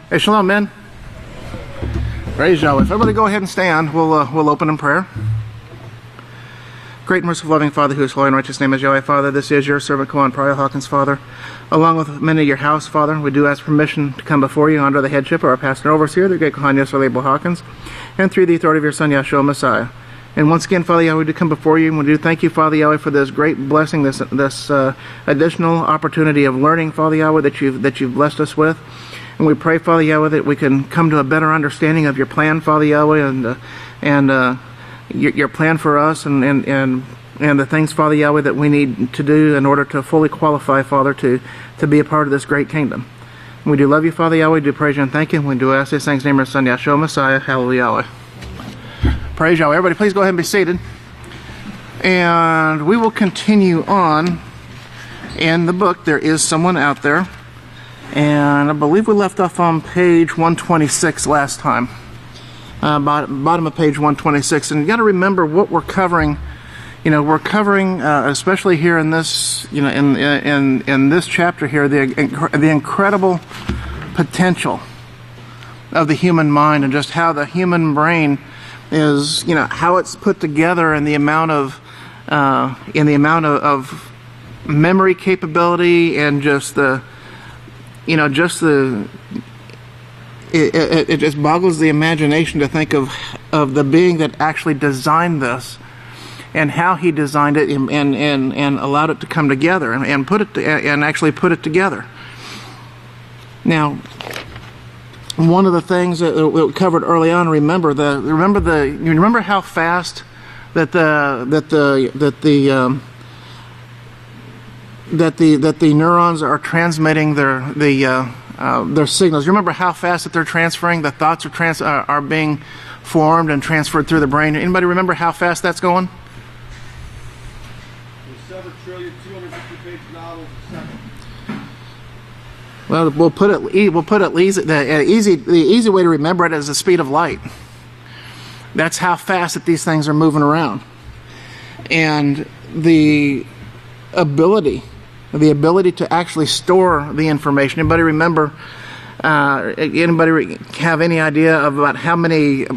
Hey, Shalom, men. Praise Yahweh. If everybody go ahead and stand, we'll open in prayer. Great and merciful loving Father, who is holy and righteous, name is Yahweh. Father, this is your servant Yisrayl Hawkins, Father, along with many of your house, Father. We do ask permission to come before you under the headship of our pastor and overseer, the great Kohan Yisrayl Hawkins, and through the authority of your Son, Yahshua Messiah. And once again, Father Yahweh, we do come before you, and we do thank you, Father Yahweh, for this great blessing, this additional opportunity of learning, Father Yahweh, that you've blessed us with. And we pray, Father Yahweh, that we can come to a better understanding of your plan, Father Yahweh, and your plan for us, and the things, Father Yahweh, that we need to do in order to fully qualify, Father, to be a part of this great kingdom. And we do love you, Father Yahweh. We do praise you and thank you. And we do ask these things in the name of your Son, Yahshua Messiah. Hallelujah, Yahweh. Praise Yahweh. Everybody, please go ahead and be seated. And we will continue on in the book. There is someone out there. And I believe we left off on page 126 last time. Bottom of page 126. And you got to remember what we're covering. You know, we're covering, especially here in this, you know, in this chapter here, the incredible potential of the human mind, and just how the human brain is, you know, how it's put together, and the amount of memory capability, and just the, you know, it just boggles the imagination to think of the being that actually designed this, and how he designed it, and allowed it to come together, and actually put it together. Now, one of the things that we covered early on, remember how fast that the neurons are transmitting their signals. You remember how fast that they're transferring? The thoughts are being formed and transferred through the brain. Anybody remember how fast that's going? 7,250,000,000 novels a second. Well, we'll put it easy. The easy way to remember it is the speed of light. That's how fast that these things are moving around, and the ability to actually store the information. Anybody remember? Anybody have any idea about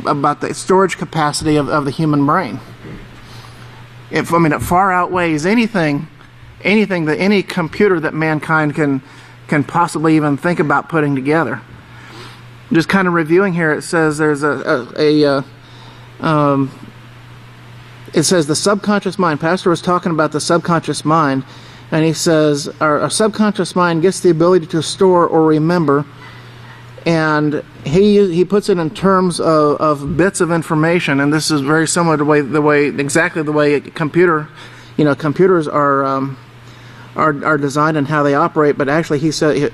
about the storage capacity of the human brain? It far outweighs anything that any computer that mankind can possibly even think about putting together. Just kind of reviewing here, it says there's it says the subconscious mind. Pastor was talking about the subconscious mind, and he says our subconscious mind gets the ability to store or remember, and he puts it in terms of bits of information, and this is very similar to exactly the way computers are designed and how they operate. But actually, he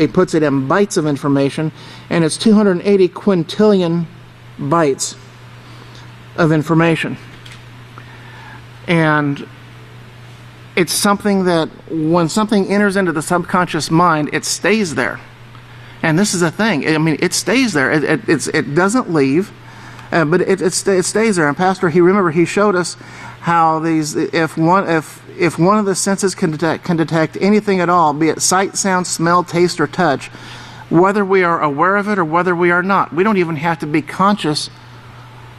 puts it in bytes of information, and it's 280 quintillion bytes of information. And it's something that when something enters into the subconscious mind, it stays there. And this is a thing. It stays there. It doesn't leave, but it stays there. And Pastor, he showed us how these, if one of the senses can detect anything at all, be it sight, sound, smell, taste, or touch, whether we are aware of it or whether we are not, we don't even have to be conscious.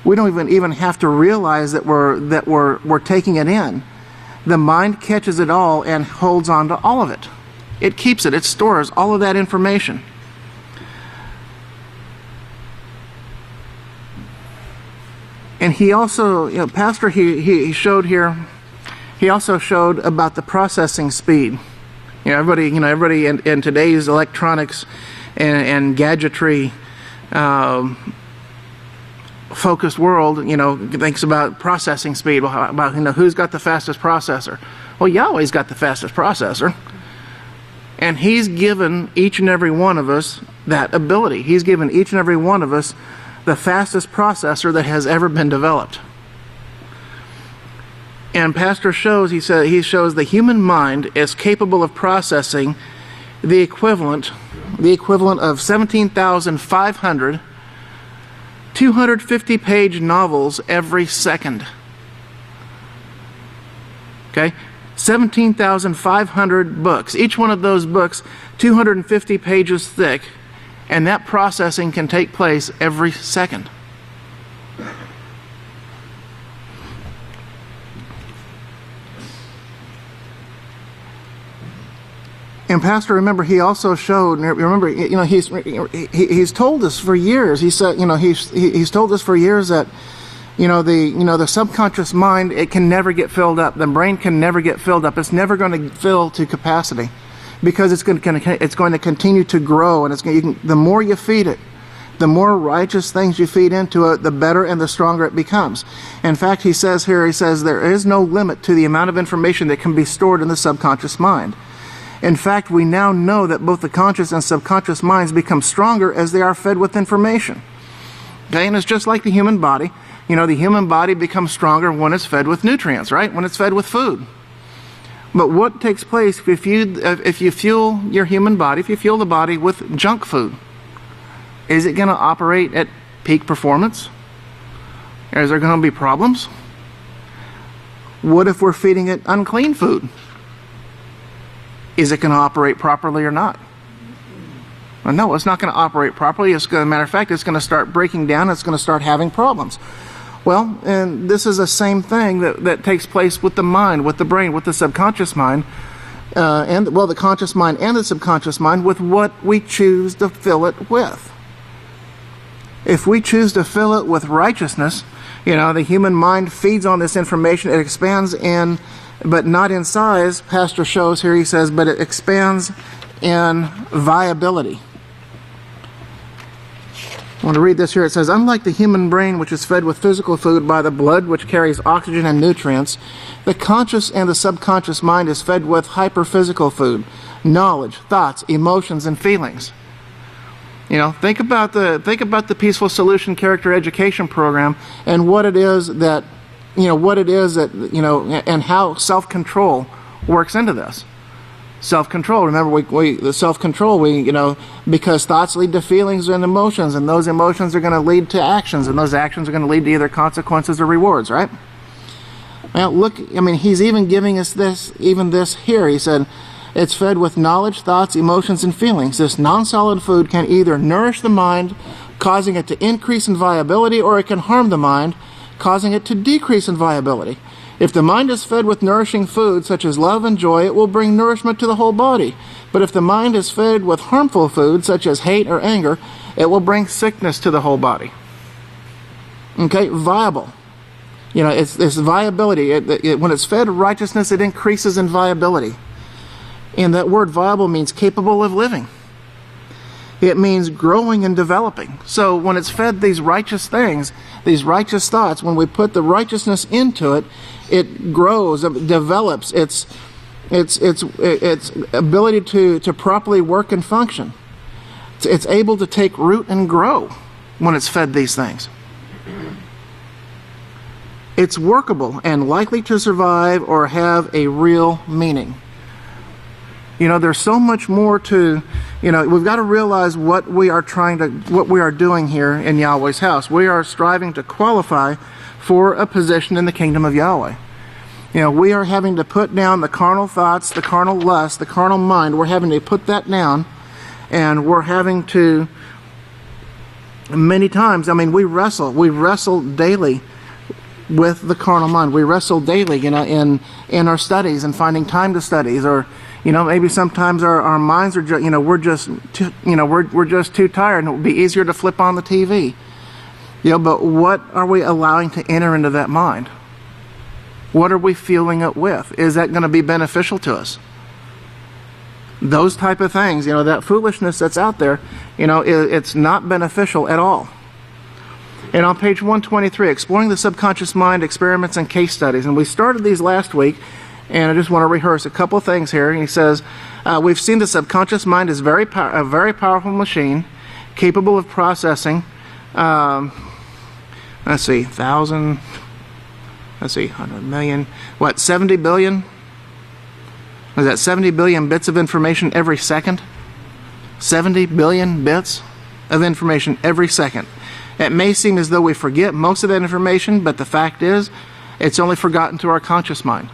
We don't even have to realize that we're taking it in. The mind catches it all and holds on to all of it. It keeps it. It stores all of that information. And he also, Pastor, he showed here. He also showed about the processing speed. Everybody in today's electronics and gadgetry focused world, thinks about processing speed. Well, about who's got the fastest processor? Well, Yahweh's got the fastest processor, and He's given each and every one of us that ability. He's given each and every one of us the fastest processor that has ever been developed. And Pastor shows, he shows the human mind is capable of processing the equivalent of 17,500 250-page novels every second. Okay? 17,500 books. Each one of those books, 250 pages thick, And that processing can take place every second. And Pastor, remember, he also showed. Remember, he's told us for years. He said, he's told us for years that, the subconscious mind, it can never get filled up. The brain can never get filled up. It's never going to fill to capacity, because it's going to continue to grow, and the more you feed it, the more righteous things you feed into it, the better and the stronger it becomes. In fact, he says there is no limit to the amount of information that can be stored in the subconscious mind. In fact, we now know that both the conscious and subconscious minds become stronger as they are fed with information. Okay, and it's just like the human body. The human body becomes stronger when it's fed with nutrients, right? When it's fed with food. But what takes place if you fuel your human body, if you fuel the body with junk food? Is it going to operate at peak performance? Or is there going to be problems? What if we're feeding it unclean food? Is it going to operate properly or not? Well, no, it's not going to operate properly. Matter of fact, it's going to start breaking down. It's going to start having problems. Well, and this is the same thing that takes place with the mind, with the brain, with the subconscious mind, the conscious mind and the subconscious mind, with what we choose to fill it with. If we choose to fill it with righteousness, the human mind feeds on this information. It expands but not in size. Pastor shows here, he says, but it expands in viability. I want to read this here. It says, unlike the human brain, which is fed with physical food by the blood, which carries oxygen and nutrients, the conscious and the subconscious mind is fed with hyperphysical food, knowledge, thoughts, emotions, and feelings. Think about the Peaceful Solution Character Education Program and what it is that and how self-control works into this. Self-control. Remember, the self-control, because thoughts lead to feelings and emotions, and those emotions are going to lead to actions, and those actions are going to lead to either consequences or rewards, right? Well, look, he's even giving us this here. He said, it's fed with knowledge, thoughts, emotions, and feelings. This non-solid food can either nourish the mind, causing it to increase in viability, or it can harm the mind, causing it to decrease in viability. If the mind is fed with nourishing food, such as love and joy, it will bring nourishment to the whole body. But if the mind is fed with harmful food, such as hate or anger, it will bring sickness to the whole body. Okay, viable. It's viability. When it's fed righteousness, it increases in viability. And that word viable means capable of living. It means growing and developing. So when it's fed these righteous things, these righteous thoughts, when we put the righteousness into it, it grows, it develops its ability to properly work and function. It's able to take root and grow when it's fed these things. It's workable and likely to survive or have a real meaning. There's so much more to, we've got to realize what we are doing here in Yahweh's house. We are striving to qualify for a position in the kingdom of Yahweh. We are having to put down the carnal thoughts, the carnal lust, the carnal mind. We're having to put that down, and we're having to, many times, we wrestle daily with the carnal mind. We wrestle daily, in our studies and finding time to studies, or maybe sometimes our minds are we're just too tired, and it would be easier to flip on the TV. But what are we allowing to enter into that mind? What are we fueling it with? Is that going to be beneficial to us? Those type of things, that foolishness that's out there, it's not beneficial at all. And on page 123, Exploring the Subconscious Mind, Experiments and Case Studies. And we started these last week, and I just want to rehearse a couple of things here. He says, we've seen the subconscious mind is a very powerful machine, capable of processing, 100 million, 70 billion? Was that 70 billion bits of information every second? 70 billion bits of information every second. It may seem as though we forget most of that information, but the fact is, it's only forgotten to our conscious mind.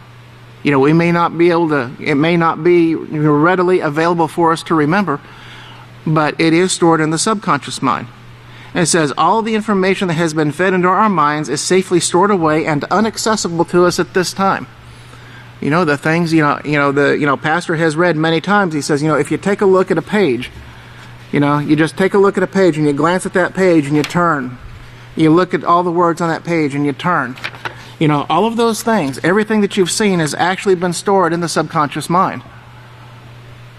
We may not be able to, it may not be readily available for us to remember, but it is stored in the subconscious mind. And it says all the information that has been fed into our minds is safely stored away and inaccessible to us at this time. The things, Pastor has read many times. He says, if you take a look at a page, you just take a look at a page and you glance at that page and you turn. You look at all the words on that page and you turn. All of those things, everything that you've seen has actually been stored in the subconscious mind.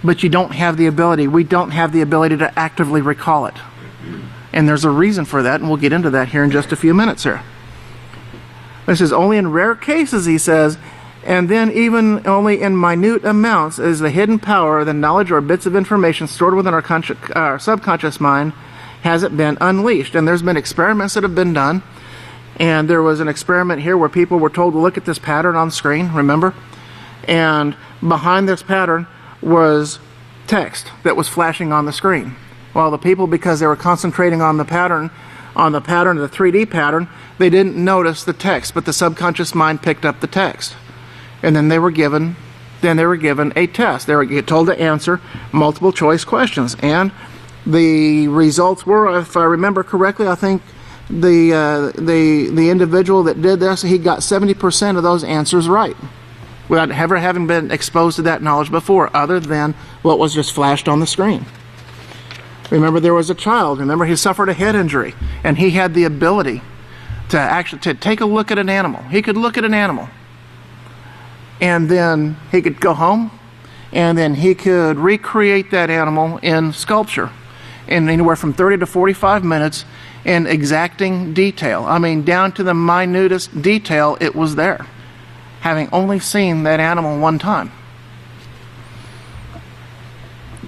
But we don't have the ability to actively recall it. And there's a reason for that, and we'll get into that here in just a few minutes here. This is only in rare cases, he says, and then even only in minute amounts is the hidden power, the knowledge or bits of information stored within our subconscious mind, has it been unleashed. And there's been experiments that have been done. And there was an experiment here where people were told to look at this pattern on the screen, remember? And behind this pattern was text that was flashing on the screen. Well, the people, because they were concentrating on the pattern, the 3D pattern, they didn't notice the text, but the subconscious mind picked up the text. And then they were given a test. They were told to answer multiple choice questions. And the results were, if I remember correctly, I think the individual that did this, he got 70% of those answers right, without ever having been exposed to that knowledge before, other than what was just flashed on the screen. Remember, there was a child. Remember, he suffered a head injury, and he had the ability to take a look at an animal. He could look at an animal, and then he could go home, and then he could recreate that animal in sculpture in anywhere from 30 to 45 minutes in exacting detail. I mean, down to the minutest detail, it was there, having only seen that animal one time.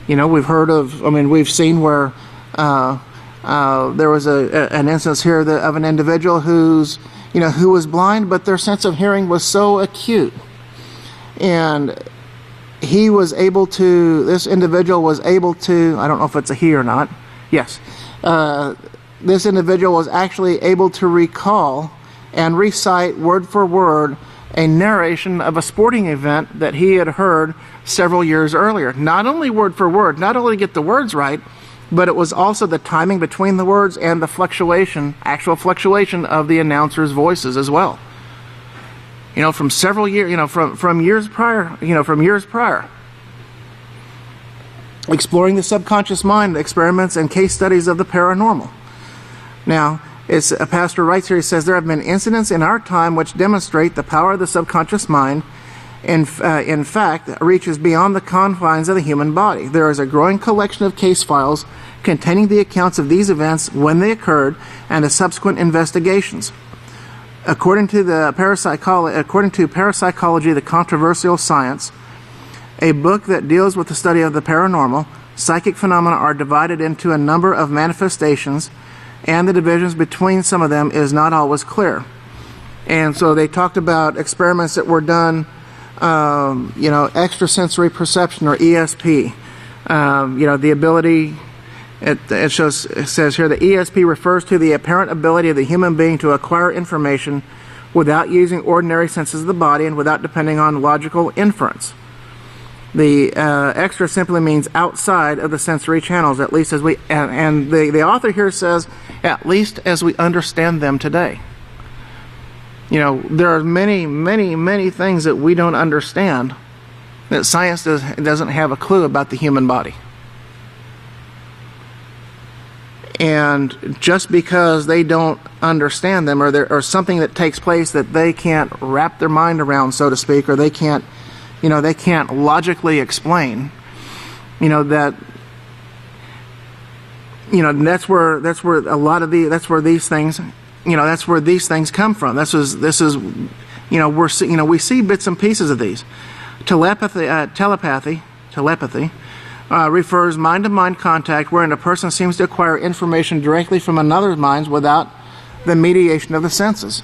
We've seen where there was an instance here of an individual who was blind, but their sense of hearing was so acute. And this individual was able to, I don't know if it's a he or not, yes, this individual was actually able to recall and recite word for word a narration of a sporting event that he had heard several years earlier. Not only word for word, not only get the words right, but it was also the timing between the words and the actual fluctuation of the announcers' voices as well. From several years, from years prior. Exploring the subconscious mind, experiments and case studies of the paranormal. Now, a pastor writes here, he says, there have been incidents in our time which demonstrate the power of the subconscious mind, in fact, reaches beyond the confines of the human body. There is a growing collection of case files containing the accounts of these events when they occurred and the subsequent investigations. According to Parapsychology, the Controversial Science, a book that deals with the study of the paranormal, psychic phenomena are divided into a number of manifestations, and the divisions between some of them is not always clear. And so they talked about experiments that were done, extrasensory perception, or ESP. The ability, it says here, the ESP refers to the apparent ability of the human being to acquire information without using ordinary senses of the body and without depending on logical inference. The extra simply means outside of the sensory channels, at least as we, and the author here says, at least as we understand them today. There are many, many, many things that we don't understand, that science doesn't have a clue about the human body. And just because they don't understand them, or something that takes place that they can't wrap their mind around, so to speak, or they can't logically explain, that's where these things come from. We see bits and pieces of these. Telepathy refers mind-to-mind contact wherein a person seems to acquire information directly from another's mind without the mediation of the senses.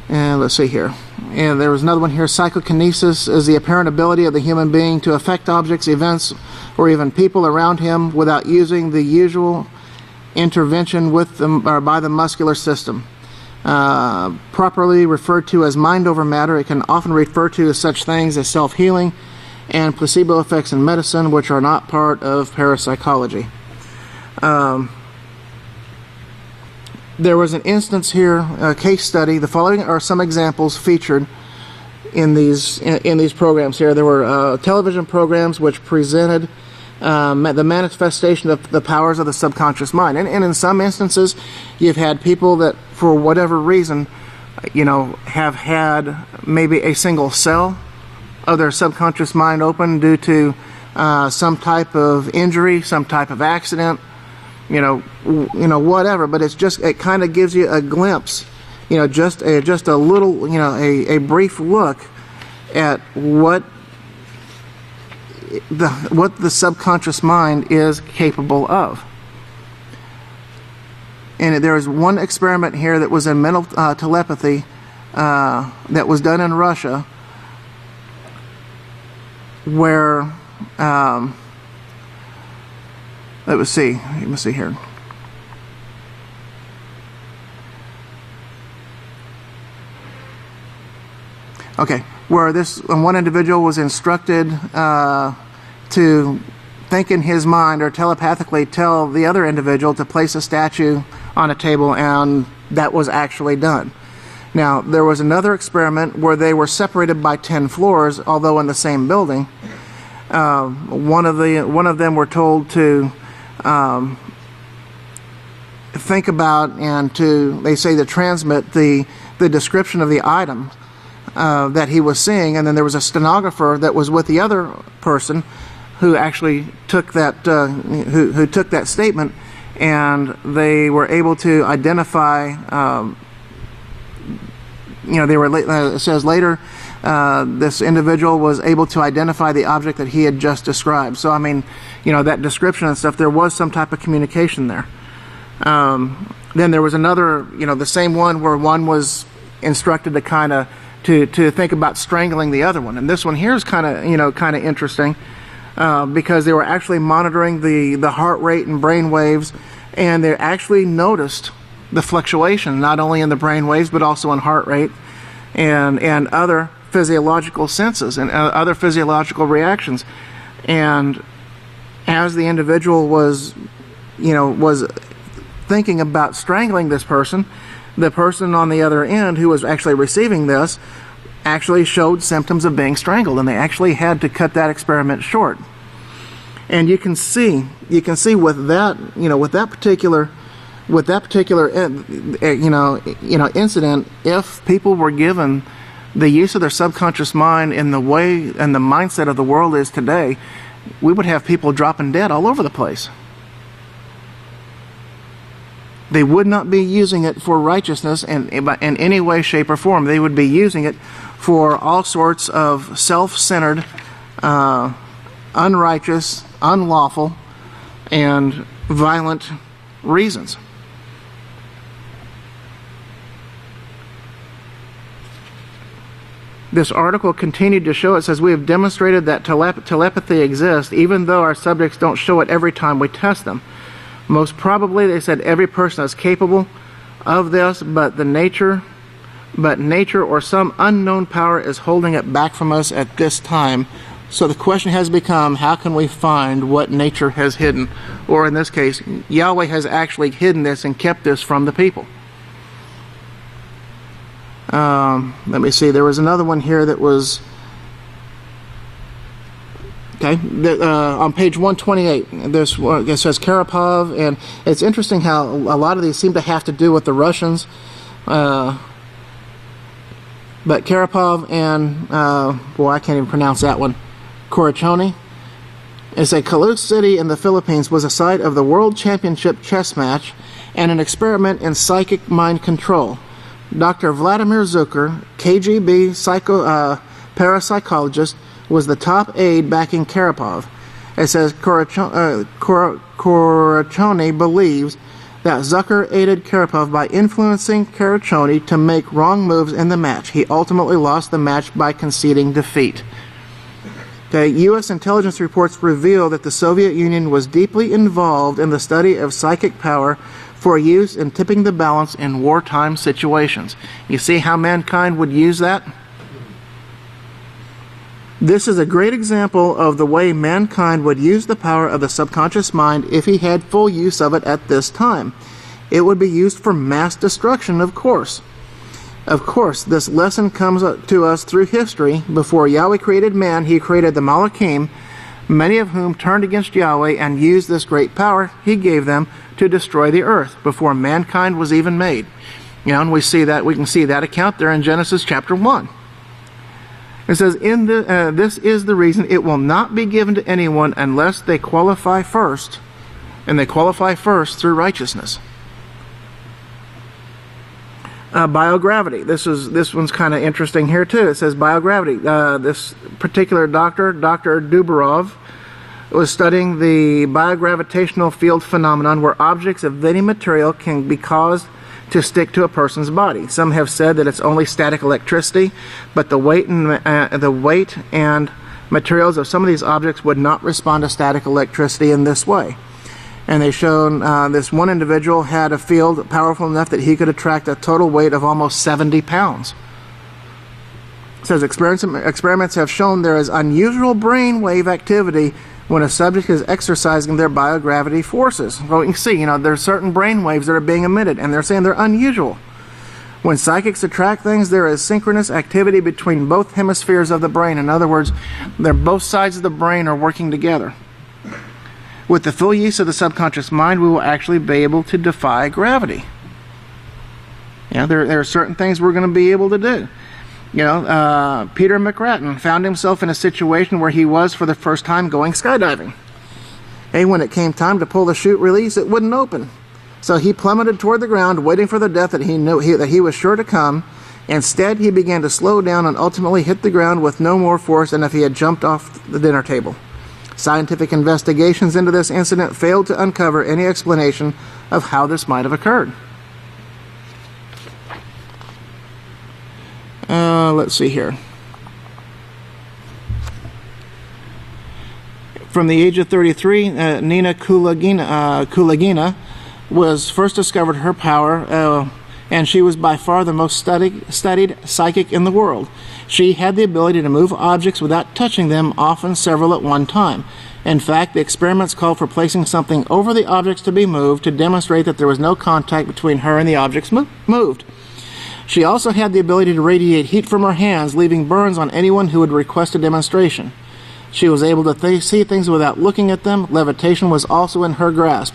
And let's see here. And there was another one here. Psychokinesis is the apparent ability of the human being to affect objects, events, or even people around him without using the usual intervention with them or by the muscular system. properly referred to as mind over matter. It can often refer to such things as self-healing and placebo effects in medicine, which are not part of parapsychology. There was an instance here, a case study. The following are some examples featured in these programs here. There were television programs which presented the manifestation of the powers of the subconscious mind. And in some instances, you've had people that, for whatever reason, have had maybe a single cell of their subconscious mind open due to some type of injury, some type of accident, whatever. But it kind of gives you a glimpse, just a little, a brief look at what the subconscious mind is capable of. And there is one experiment here that was in mental telepathy that was done in Russia, where let me see here. Okay, where this one individual was instructed to think in his mind or telepathically tell the other individual to place a statue on a table, and that was actually done. Now, there was another experiment where they were separated by 10 floors, although in the same building. One of them were told to think about and to transmit the description of the item that he was seeing, and then there was a stenographer that was with the other person who actually took that who took that statement, and they were able to identify. It says later this individual was able to identify the object that he had just described. So, that description and stuff, there was some type of communication there. Then there was another, the same one where one was instructed to think about strangling the other one. And this one here is kind of interesting because they were actually monitoring the heart rate and brain waves, and they actually noticed the fluctuation, not only in the brain waves, but also in heart rate and other physiological senses and other physiological reactions. And as the individual was thinking about strangling this person, the person on the other end who was actually receiving this actually showed symptoms of being strangled, and they actually had to cut that experiment short. And you can see with that particular incident, if people were given the use of their subconscious mind in the way and the mindset of the world is today, we would have people dropping dead all over the place. They would not be using it for righteousness in any way, shape, or form. They would be using it for all sorts of self-centered, unrighteous, unlawful, and violent reasons. This article continued to show, it says, we have demonstrated that telepathy exists even though our subjects don't show it every time we test them. Most probably, they said, every person is capable of this, but nature or some unknown power is holding it back from us at this time. So the question has become, how can we find what nature has hidden? Or in this case, Yahweh has actually hidden this and kept this from the people. Let me see, there was another one here that was... Okay, on page 128, it says Karapov, and it's interesting how a lot of these seem to have to do with the Russians. But Karapov and, I can't even pronounce that one, Korachony. It's a Caloosa city in the Philippines was a site of the World Championship chess match and an experiment in psychic mind control. Dr. Vladimir Zucker, KGB parapsychologist, was the top aide backing Karapov. It says Korachony believes that Zucker aided Karapov by influencing Korachony to make wrong moves in the match. He ultimately lost the match by conceding defeat. Okay, U.S. intelligence reports reveal that the Soviet Union was deeply involved in the study of psychic power for use in tipping the balance in wartime situations. You see how mankind would use that? This is a great example of the way mankind would use the power of the subconscious mind if he had full use of it at this time. It would be used for mass destruction, of course. Of course, this lesson comes to us through history. Before Yahweh created man, he created the Malachim, many of whom turned against Yahweh and used this great power he gave them to destroy the earth before mankind was even made. And we can see that account there in Genesis chapter 1. It says, this is the reason it will not be given to anyone unless they qualify first, and they qualify first through righteousness. Biogravity. This one's kind of interesting here too. It says biogravity. This particular doctor, Dr. Dubarov, was studying the biogravitational field phenomenon where objects of any material can be caused to stick to a person's body. Some have said that it's only static electricity, but the weight and materials of some of these objects would not respond to static electricity in this way. And they've shown this one individual had a field powerful enough that he could attract a total weight of almost 70 pounds. It says experiments have shown there is unusual brainwave activity when a subject is exercising their biogravity forces. Well, you can see, there's certain brain waves that are being emitted, and they're saying they're unusual. When psychics attract things, there is synchronous activity between both hemispheres of the brain. In other words, both sides of the brain are working together. With the full use of the subconscious mind, we will actually be able to defy gravity. There are certain things we're going to be able to do. Peter McRatton found himself in a situation where he was for the first time going skydiving. And when it came time to pull the chute release, it wouldn't open. So he plummeted toward the ground, waiting for the death that he knew that he was sure to come. Instead, he began to slow down and ultimately hit the ground with no more force than if he had jumped off the dinner table. Scientific investigations into this incident failed to uncover any explanation of how this might have occurred. Let's see here. From the age of 33, Nina Kulagina was first discovered her power, and she was by far the most studied psychic in the world. She had the ability to move objects without touching them, often several at one time. In fact, the experiments called for placing something over the objects to be moved to demonstrate that there was no contact between her and the objects moved. She also had the ability to radiate heat from her hands, leaving burns on anyone who would request a demonstration. She was able to see things without looking at them. Levitation was also in her grasp.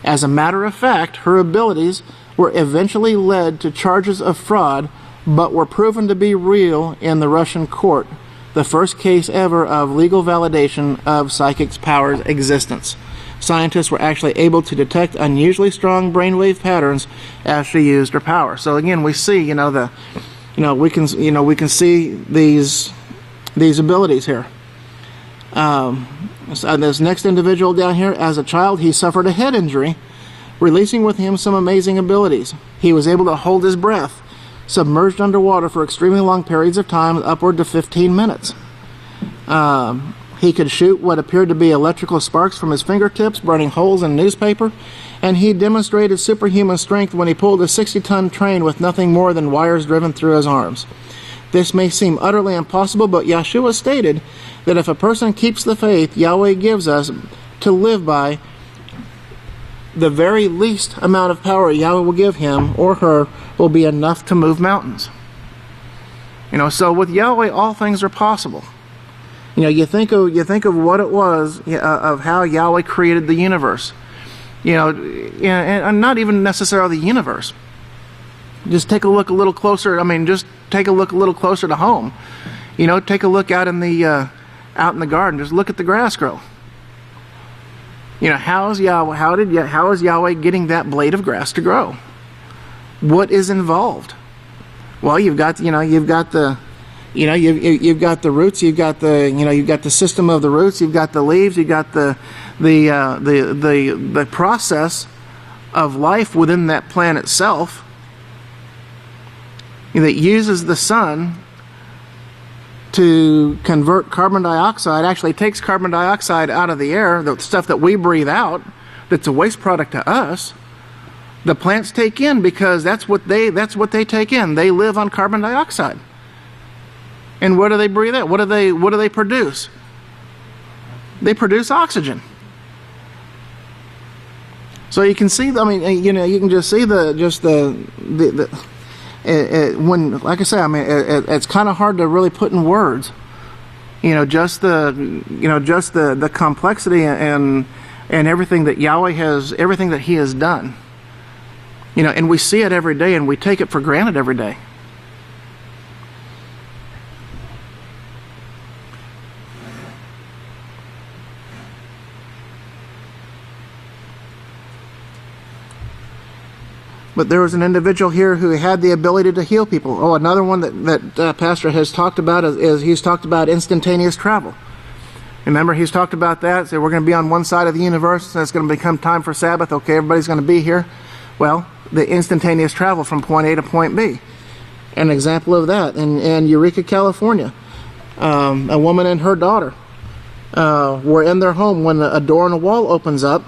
As a matter of fact, her abilities were eventually led to charges of fraud, but were proven to be real in the Russian court, the first case ever of legal validation of psychics' powers' existence. Scientists were actually able to detect unusually strong brainwave patterns as she used her power. So again, we see, we can see these abilities here. So this next individual down here, as a child, he suffered a head injury, releasing with him some amazing abilities. He was able to hold his breath, submerged underwater for extremely long periods of time, upward to 15 minutes. He could shoot what appeared to be electrical sparks from his fingertips, burning holes in newspaper, and he demonstrated superhuman strength when he pulled a 60-ton train with nothing more than wires driven through his arms. This may seem utterly impossible, but Yeshua stated that if a person keeps the faith Yahweh gives us to live by, the very least amount of power Yahweh will give him or her will be enough to move mountains. So with Yahweh, all things are possible. You think of what it was, of how Yahweh created the universe. And not even necessarily the universe. Just take a look a little closer. Just take a look a little closer to home. Take a look out in the garden. Just look at the grass grow. How is Yahweh getting that blade of grass to grow? What is involved? Well, you've got the roots, you've got the system of the roots, you've got the leaves, you've got the process of life within that plant itself that uses the sun to convert carbon dioxide, actually takes carbon dioxide out of the air, the stuff that we breathe out, that's a waste product to us, The plants take in because that's what they take in. They live on carbon dioxide. And what do they breathe out? What do they produce? They produce oxygen. So you can see, I mean, you know, you can just see when, like I say, I mean, it's kind of hard to really put in words. You know, just the complexity and everything that Yahweh has, everything that He has done. You know, and we see it every day, and we take it for granted every day. But there was an individual here who had the ability to heal people. Oh, another one that Pastor has talked about is he's talked about instantaneous travel. Remember, he's talked about that. So we're going to be on one side of the universe, and it's going to become time for Sabbath. Okay, everybody's going to be here. Well, the instantaneous travel from point A to point B. An example of that in Eureka, California. A woman and her daughter were in their home when a door in a wall opens up.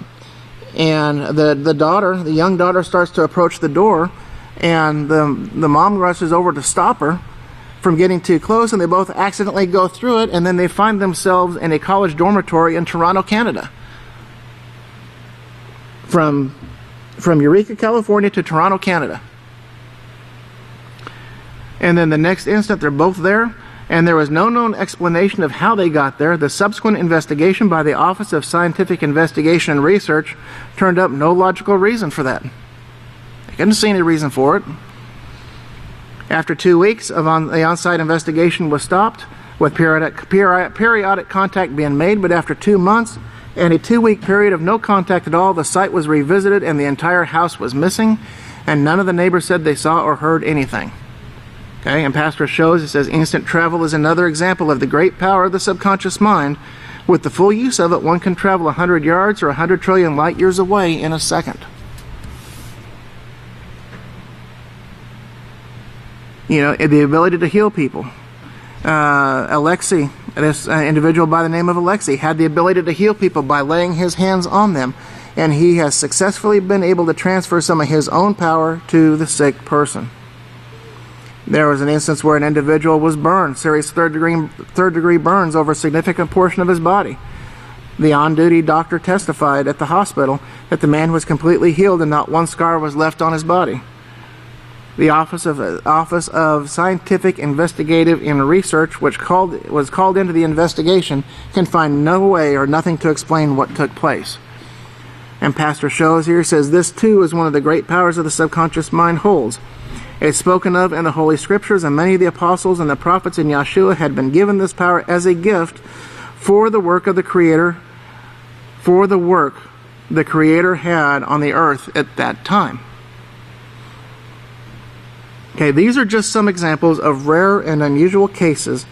And the young daughter starts to approach the door, and the mom rushes over to stop her from getting too close, and they both accidentally go through it, and then they find themselves in a college dormitory in Toronto, Canada. From Eureka, California to Toronto, Canada. And then the next instant they're both there, and there was no known explanation of how they got there. The subsequent investigation by the Office of Scientific Investigation and Research turned up no logical reason for that. They couldn't see any reason for it. After 2 weeks, the on-site investigation was stopped, with periodic contact being made, but after 2 months and a 2-week period of no contact at all, the site was revisited and the entire house was missing, and none of the neighbors said they saw or heard anything. Okay, and Pastor shows, it says, instant travel is another example of the great power of the subconscious mind. With the full use of it, one can travel 100 yards or 100 trillion light years away in a second. You know, the ability to heal people. Alexei, this individual by the name of Alexei, had the ability to heal people by laying his hands on them, and he has successfully been able to transfer some of his own power to the sick person. There was an instance where an individual was burned, serious third-degree burns over a significant portion of his body. The on-duty doctor testified at the hospital that the man was completely healed and not one scar was left on his body. The Office of Scientific Investigative and Research, which was called into the investigation, can find no way or nothing to explain what took place. And Pastor shows here, says, this too is one of the great powers of the subconscious mind holds. It's spoken of in the Holy Scriptures, and many of the apostles and the prophets in Yeshua had been given this power as a gift for the work of the Creator, for the work the Creator had on the earth at that time. Okay, these are just some examples of rare and unusual cases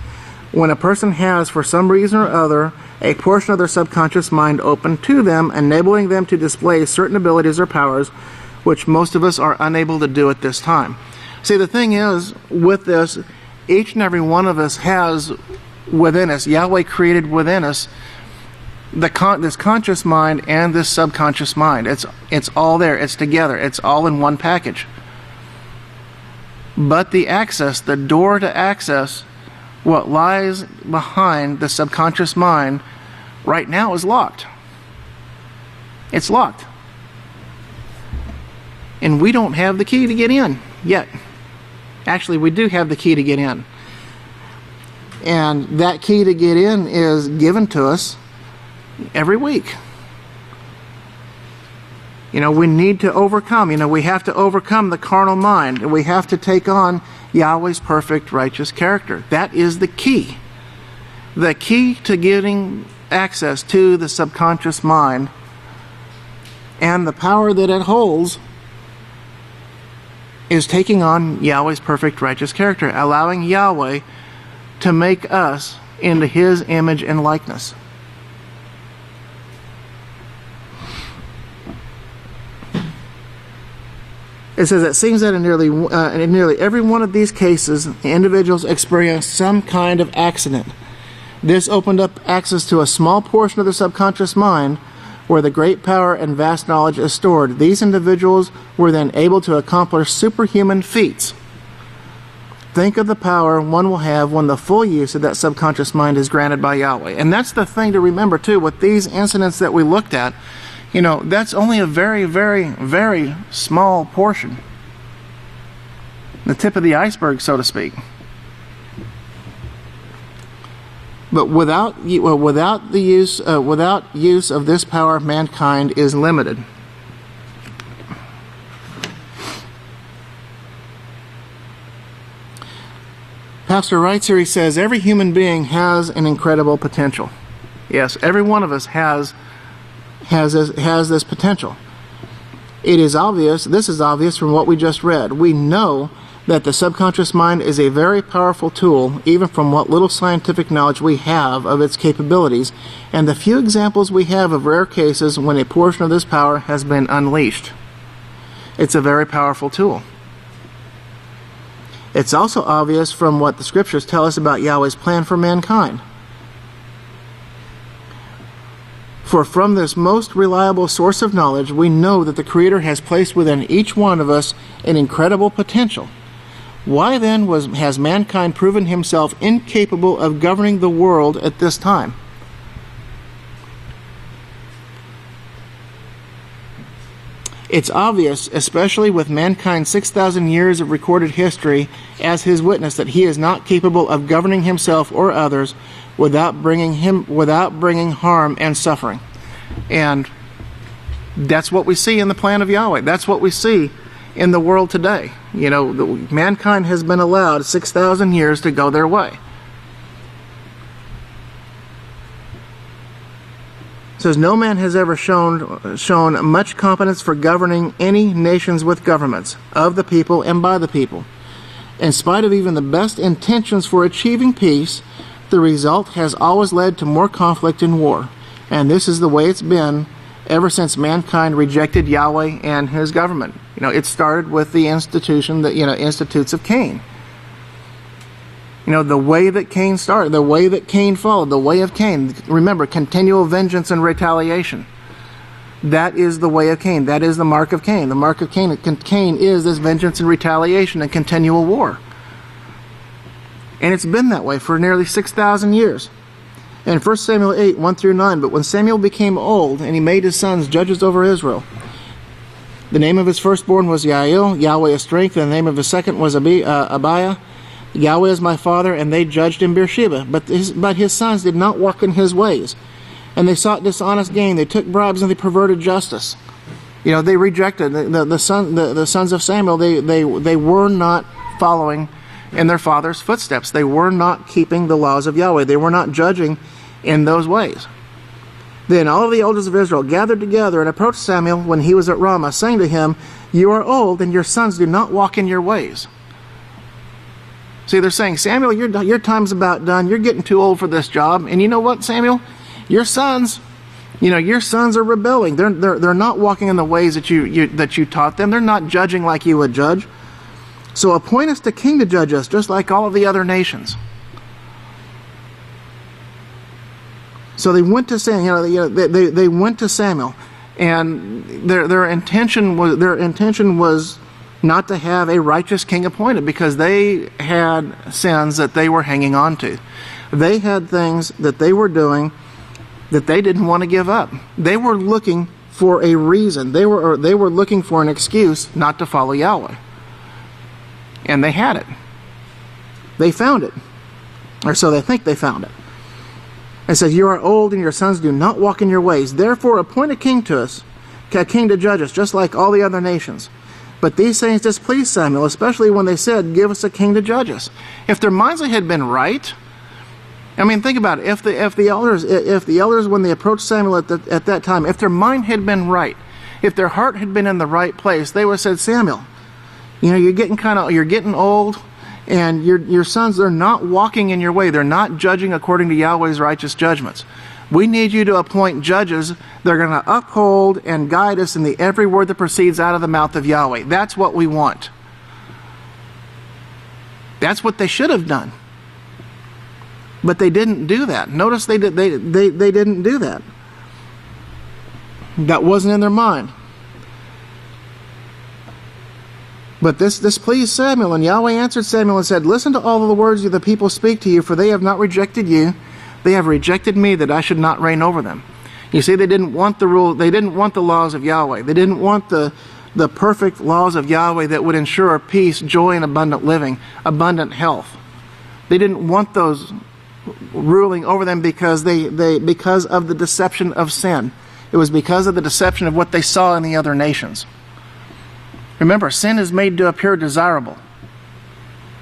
when a person has, for some reason or other, a portion of their subconscious mind open to them, enabling them to display certain abilities or powers which most of us are unable to do at this time. See, the thing is, with this, each and every one of us has within us, Yahweh created within us, this conscious mind and this subconscious mind. It's all there. It's together. It's all in one package. But the access, the door to access what lies behind the subconscious mind right now is locked. It's locked. And we don't have the key to get in yet. Actually, we do have the key to get in. And that key to get in is given to us every week. You know, we need to overcome. You know, we have to overcome the carnal mind. And we have to take on Yahweh's perfect righteous character. That is the key. The key to getting access to the subconscious mind and the power that it holds is taking on Yahweh's perfect righteous character, allowing Yahweh to make us into His image and likeness. It says, it seems that in nearly every one of these cases, the individuals experienced some kind of accident. This opened up access to a small portion of the subconscious mind, where the great power and vast knowledge is stored. These individuals were then able to accomplish superhuman feats. Think of the power one will have when the full use of that subconscious mind is granted by Yahweh. And that's the thing to remember too, with these incidents that we looked at, that's only a very, very, very small portion. The tip of the iceberg, so to speak. But without use of this power, mankind is limited. Pastor writes here, he says, every human being has an incredible potential. Yes, every one of us has this potential. It is obvious, this is obvious from what we just read. We know that the subconscious mind is a very powerful tool, even from what little scientific knowledge we have of its capabilities, and the few examples we have of rare cases when a portion of this power has been unleashed. It's a very powerful tool. It's also obvious from what the scriptures tell us about Yahweh's plan for mankind. For from this most reliable source of knowledge, we know that the Creator has placed within each one of us an incredible potential. Why then has mankind proven himself incapable of governing the world at this time? It's obvious, especially with mankind's 6,000 years of recorded history as his witness, that he is not capable of governing himself or others without bringing harm and suffering. And that's what we see in the plan of Yahweh. That's what we see in the world today. Mankind has been allowed 6,000 years to go their way. It says, no man has ever shown much competence for governing any nations with governments, of the people and by the people. In spite of even the best intentions for achieving peace, the result has always led to more conflict and war. And this is the way it's been ever since mankind rejected Yahweh and his government. It started with the institution, institutes of Cain. The way that Cain started, the way that Cain followed, the way of Cain. Remember, continual vengeance and retaliation. That is the way of Cain. That is the mark of Cain. The mark of Cain is this vengeance and retaliation and continual war. And it's been that way for nearly 6,000 years. In 1 Samuel 8, 1 through 9, but when Samuel became old, and he made his sons judges over Israel, the name of his firstborn was Yael, Yahweh is strength, and the name of his second was Abiah. Yahweh is my father, and they judged in Beersheba. But his sons did not walk in his ways. And they sought dishonest gain. They took bribes, and they perverted justice. They rejected the sons of Samuel. They were not following in their father's footsteps. They were not keeping the laws of Yahweh. They were not judging in those ways. Then all of the elders of Israel gathered together and approached Samuel when he was at Ramah, saying to him, you are old, and your sons do not walk in your ways. See, they're saying, Samuel, your time's about done. You're getting too old for this job. And you know what, Samuel? Your sons are rebelling. They're not walking in the ways that you taught them. They're not judging like you would judge. So appoint us a king to judge us, just like all of the other nations. So they went to Samuel. They went to Samuel, and their intention was not to have a righteous king appointed, because they had sins that they were hanging on to. They had things that they were doing that they didn't want to give up. They were looking for a reason. They were looking for an excuse not to follow Yahweh. And they had it. They found it. Or so they think they found it. It says, you are old, and your sons do not walk in your ways. Therefore appoint a king to us, a king to judge us, just like all the other nations. But these things displeased Samuel, especially when they said, give us a king to judge us. If their minds had been right, think about it. If the elders, when they approached Samuel at that time, if their mind had been right, if their heart had been in the right place, they would have said, Samuel, you're getting old, and your sons, they're not walking in your way. They're not judging according to Yahweh's righteous judgments. We need you to appoint judges that are going to uphold and guide us in every word that proceeds out of the mouth of Yahweh. That's what we want. That's what they should have done. But they didn't do that. Notice they didn't do that. That wasn't in their mind. But this pleased Samuel, and Yahweh answered Samuel and said, "Listen to all of the words of the people speak to you, for they have not rejected you. They have rejected me, that I should not reign over them." You see, they didn't want the rule. They didn't want the laws of Yahweh. They didn't want the perfect laws of Yahweh that would ensure peace, joy, and abundant living, abundant health. They didn't want those ruling over them because because of the deception of sin. It was because of the deception of what they saw in the other nations. Remember, sin is made to appear desirable.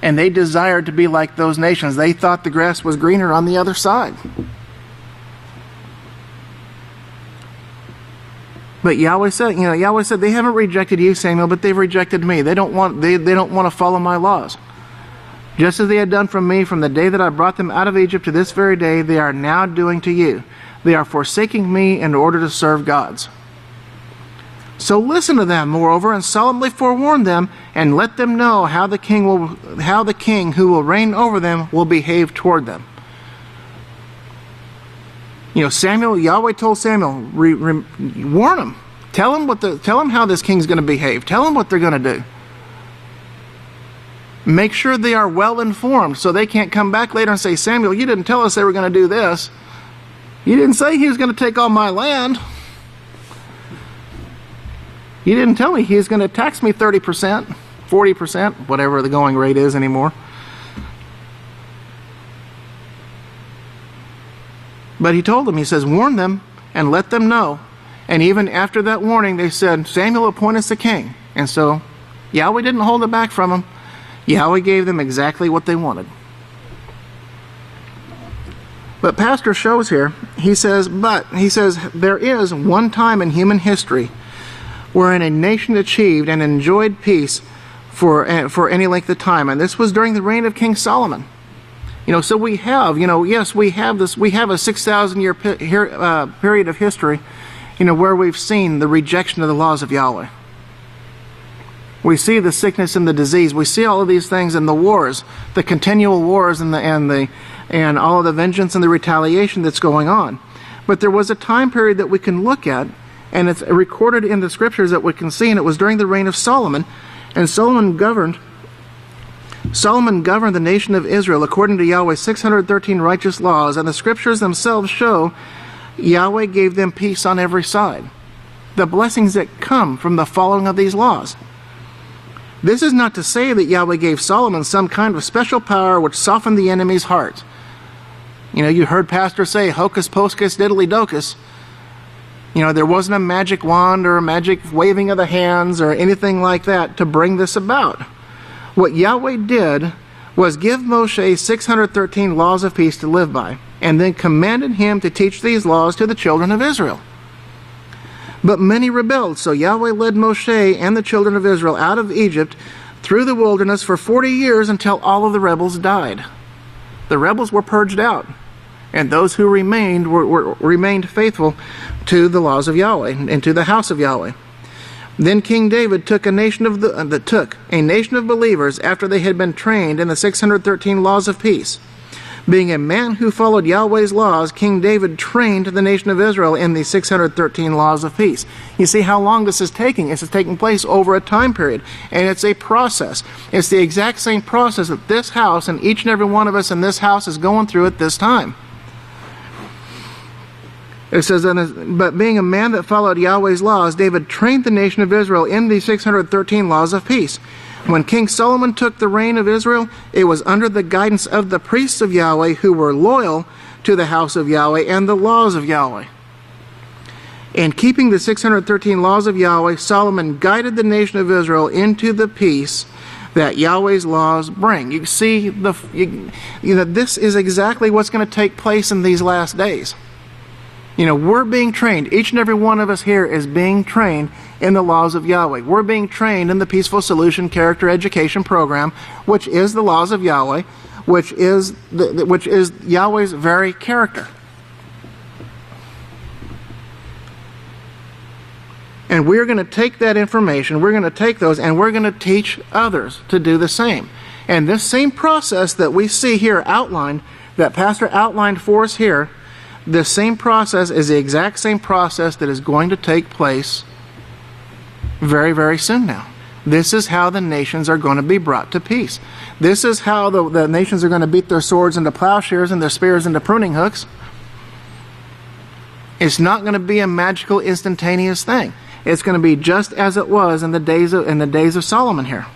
And they desired to be like those nations. They thought the grass was greener on the other side. But Yahweh said, they haven't rejected you, Samuel, but they've rejected me. They don't want to follow my laws. Just as they had done from me from the day that I brought them out of Egypt to this very day, they are now doing to you. They are forsaking me in order to serve gods. So listen to them, moreover, and solemnly forewarn them, and let them know how the king who will reign over them will behave toward them. Yahweh told Samuel, warn them. Tell them how this king's going to behave. Tell them what they're going to do. Make sure they are well informed so they can't come back later and say, "Samuel, you didn't tell us they were going to do this. You didn't say he was going to take all my land. You didn't tell me he was going to tax me 30%, 40%, whatever the going rate is anymore." But he told them, he says, warn them and let them know. And even after that warning, they said, "Samuel, appoint us a king." And so Yahweh didn't hold it back from them. Yahweh gave them exactly what they wanted. But Pastor shows here, he says, there is one time in human history wherein a nation achieved and enjoyed peace for any length of time. And this was during the reign of King Solomon. So we have, yes, we have a 6,000 year period of history, where we've seen the rejection of the laws of Yahweh. We see the sickness and the disease. We see all of these things in the wars, the continual wars and all of the vengeance and the retaliation that's going on. But there was a time period that we can look at, and it's recorded in the scriptures that we can see, and it was during the reign of Solomon. And Solomon governed the nation of Israel according to Yahweh's 613 righteous laws, and the scriptures themselves show Yahweh gave them peace on every side. The blessings that come from the following of these laws. This is not to say that Yahweh gave Solomon some kind of special power which softened the enemy's heart. You heard pastors say, hocus pocus diddly docus. There wasn't a magic wand or a magic waving of the hands or anything like that to bring this about. What Yahweh did was give Moshe 613 laws of peace to live by, and then commanded him to teach these laws to the children of Israel. But many rebelled, so Yahweh led Moshe and the children of Israel out of Egypt through the wilderness for 40 years until all of the rebels died. The rebels were purged out, and those who remained remained faithful to the laws of Yahweh and to the house of Yahweh. Then King David took a nation of believers after they had been trained in the 613 laws of peace. Being a man who followed Yahweh's laws, King David trained the nation of Israel in the 613 laws of peace. You see how long this is taking? This is taking place over a time period, and it's a process. It's the exact same process that this house and each and every one of us in this house is going through at this time. It says, but being a man that followed Yahweh's laws, David trained the nation of Israel in the 613 laws of peace. When King Solomon took the reign of Israel, it was under the guidance of the priests of Yahweh who were loyal to the house of Yahweh and the laws of Yahweh. In keeping the 613 laws of Yahweh, Solomon guided the nation of Israel into the peace that Yahweh's laws bring. You see, this is exactly what's going to take place in these last days. We're being trained. Each and every one of us here is being trained in the laws of Yahweh. We're being trained in the Peaceful Solution Character Education Program, which is the laws of Yahweh, which is Yahweh's very character. And we're going to take that information, we're going to take those, and we're going to teach others to do the same. And this same process that we see here outlined, that Pastor outlined for us here, This same process is the exact same process that is going to take place very, very soon now. This is how the nations are going to be brought to peace. This is how the nations are going to beat their swords into plowshares and their spears into pruning hooks. It's not going to be a magical, instantaneous thing. It's going to be just as it was in the days of Solomon here.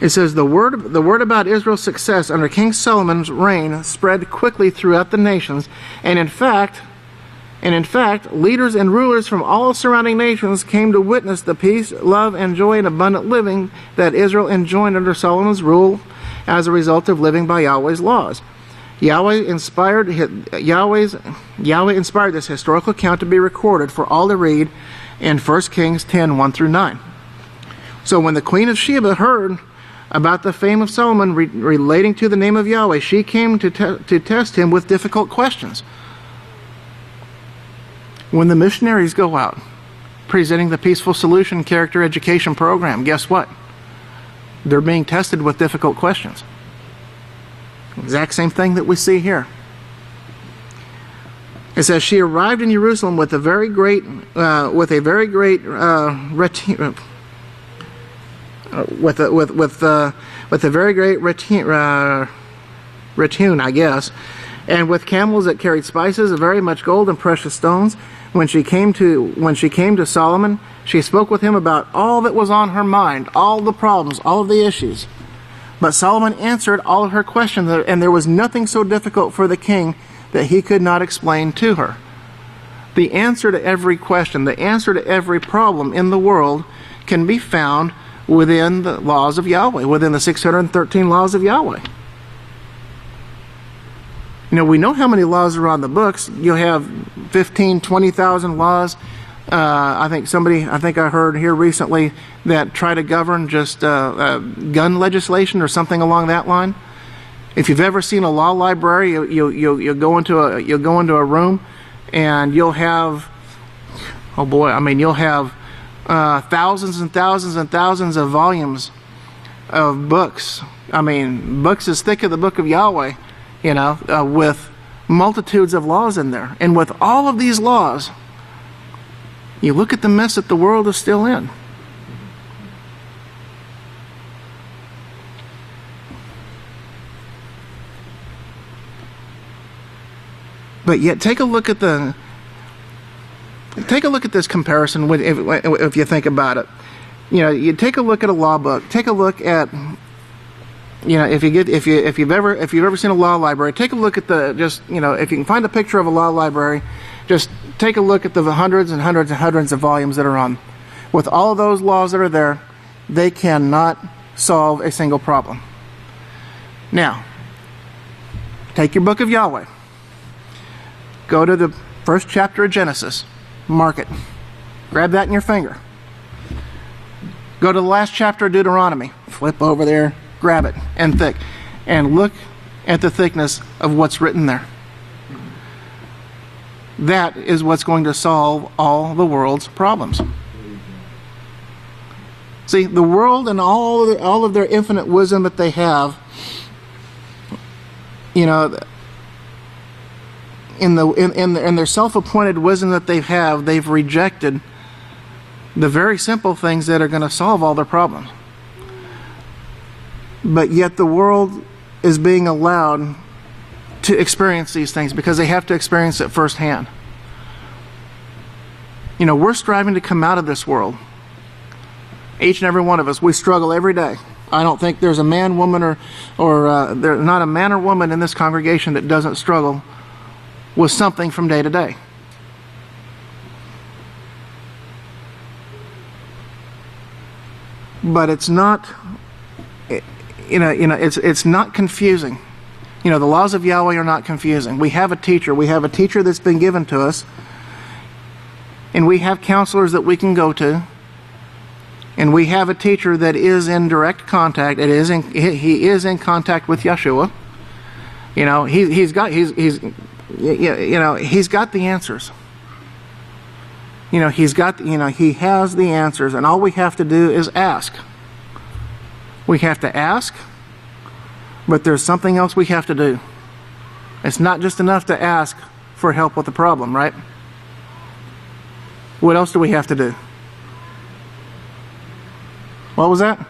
It says the word about Israel's success under King Solomon's reign spread quickly throughout the nations, and in fact, leaders and rulers from all surrounding nations came to witness the peace, love, and joy and abundant living that Israel enjoyed under Solomon's rule as a result of living by Yahweh's laws. Yahweh inspired this historical account to be recorded for all to read in 1 Kings 10:1-9. So when the Queen of Sheba heard about the fame of Solomon relating to the name of Yahweh, she came to test him with difficult questions. When the missionaries go out presenting the Peaceful Solution Character Education Program, guess what? They're being tested with difficult questions. Exact same thing that we see here. It says she arrived in Jerusalem with a very great retinue, I guess, and with camels that carried spices, very much gold and precious stones. When she came to Solomon, she spoke with him about all that was on her mind, all the problems, all of the issues. But Solomon answered all of her questions, and there was nothing so difficult for the king that he could not explain to her. The answer to every question, the answer to every problem in the world can be found within the laws of Yahweh, within the 613 laws of Yahweh. You know, we know how many laws are on the books. You'll have 15, 20,000 laws. I think I heard here recently that try to govern just gun legislation or something along that line. If you've ever seen a law library, you'll go into a room and you'll have, you'll have thousands and thousands and thousands of volumes of books. I mean, books as thick as the book of Yahweh, with multitudes of laws in there. And with all of these laws, you look at the mess that the world is still in. But yet, take a look at this comparison. If you think about it, you take a look at a law book. Take a look at, if you've ever seen a law library, take a look at if you can find a picture of a law library, just take a look at the hundreds and hundreds and hundreds of volumes that are on. With all of those laws that are there, they cannot solve a single problem. Now, take your book of Yahweh. Go to the first chapter of Genesis. Mark it. Grab that in your finger. Go to the last chapter of Deuteronomy. Flip over there, grab it, and look at the thickness of what's written there. That is what's going to solve all the world's problems. See, the world and all of their infinite wisdom that they have, in their self-appointed wisdom that they have, they've rejected the very simple things that are going to solve all their problems. But yet the world is being allowed to experience these things because they have to experience it firsthand. We're striving to come out of this world. Each and every one of us, we struggle every day. I don't think there's a man, woman, or there's not a man or woman in this congregation that doesn't struggle with something from day to day. But it's not, it's not confusing. The laws of Yahweh are not confusing. We have a teacher. We have a teacher that's been given to us. And we have counselors that we can go to. And we have a teacher that is in direct contact. He is in contact with Yeshua. He's got the answers. He has the answers, and all we have to do is ask. We have to ask, but there's something else we have to do. It's not just enough to ask for help with the problem, right? What else do we have to do? What was that?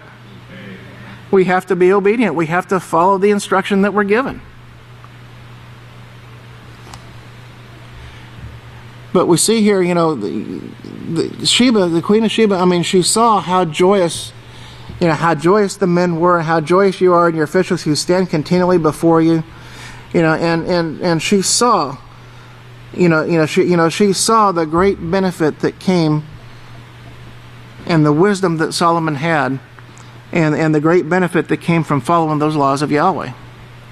We have to be obedient. We have to follow the instruction that we're given. But we see here, the Queen of Sheba, I mean, she saw how joyous, how joyous the men were, how joyous you are and your officials who stand continually before you, and she saw, she saw the great benefit that came and the wisdom that Solomon had and the great benefit that came from following those laws of Yahweh.